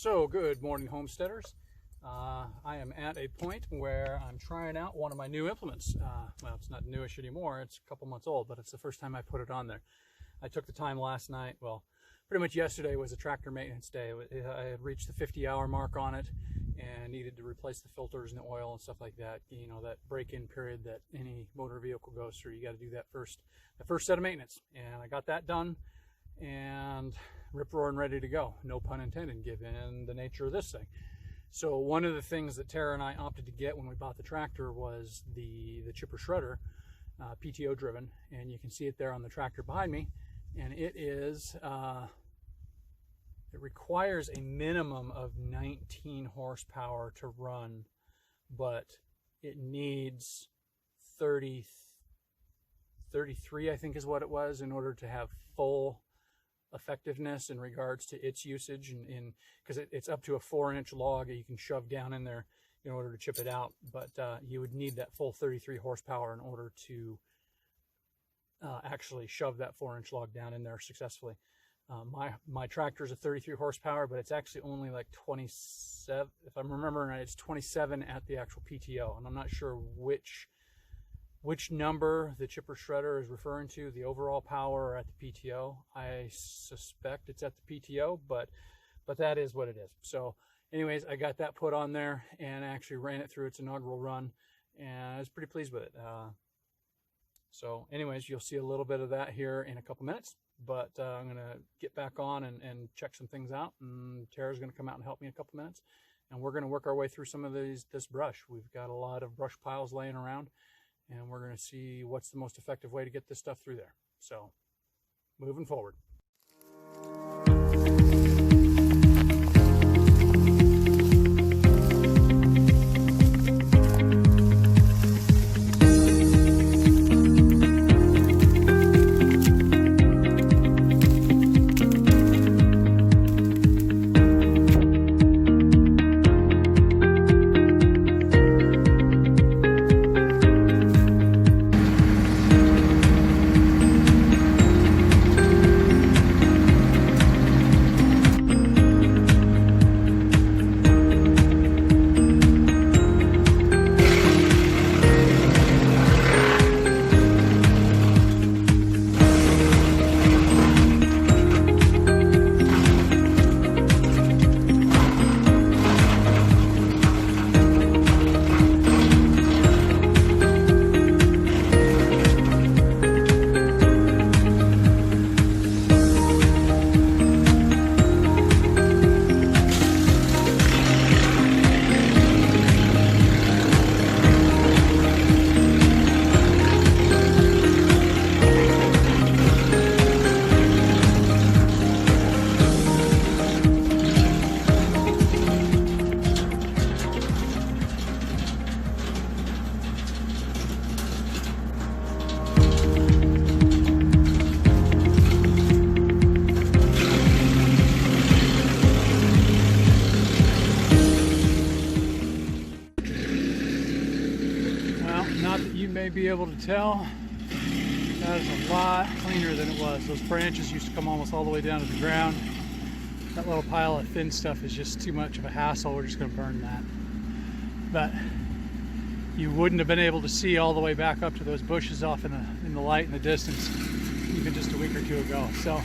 So, good morning, homesteaders. I am at a point where I'm trying out one of my new implements. Well, it's not newish anymore. It's a couple months old, but it's the first time I put it on there. I took the time last night. Well, pretty much yesterday was a tractor maintenance day. I had reached the 50-hour mark on it and needed to replace the filters and the oil and stuff like that. You know, that break-in period that any motor vehicle goes through. You got to do that the first set of maintenance. And I got that done and rip-roaring ready to go. No pun intended, given the nature of this thing. So one of the things that Tara and I opted to get when we bought the tractor was the chipper shredder, PTO driven, and you can see it there on the tractor behind me. And it is, it requires a minimum of 19 horsepower to run, but it needs 33, I think is what it was, in order to have full effectiveness in regards to its usage, and because it's up to a 4-inch log that you can shove down in there in order to chip it out, but you would need that full 33 horsepower in order to actually shove that 4-inch log down in there successfully. My tractor is a 33 horsepower, but it's actually only like 27, if I'm remembering right. It's 27 at the actual PTO, and I'm not sure which number the chipper shredder is referring to, the overall power or at the PTO. I suspect it's at the PTO, but that is what it is. So anyways, I got that put on there and actually ran it through its inaugural run, and I was pretty pleased with it. So anyways, you'll see a little bit of that here in a couple minutes, but I'm going to get back on and check some things out, and Tara's going to come out and help me in a couple minutes, and we're going to work our way through some of this brush. We've got a lot of brush piles laying around, and we're going to see what's the most effective way to get this stuff through there. So, moving forward. Be able to tell, that is a lot cleaner than it was. Those branches used to come almost all the way down to the ground. That little pile of thin stuff is just too much of a hassle. We're just going to burn that. But you wouldn't have been able to see all the way back up to those bushes off in the light in the distance even just a week or two ago. So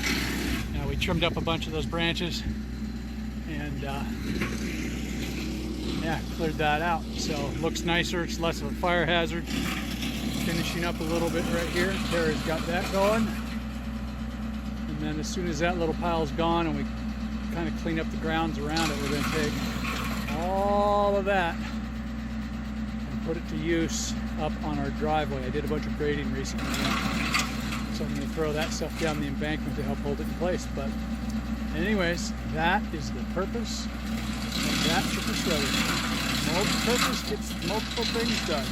we trimmed up a bunch of those branches and yeah, cleared that out. So it looks nicer. It's less of a fire hazard. Finishing up a little bit right here. Tara's got that going. And then as soon as that little pile's gone and we kind of clean up the grounds around it, we're going to take all of that and put it to use up on our driveway. I did a bunch of grading recently, so I'm going to throw that stuff down the embankment to help hold it in place. But anyways, that is the purpose of that chipper shredder. Multi-purpose gets multiple things done.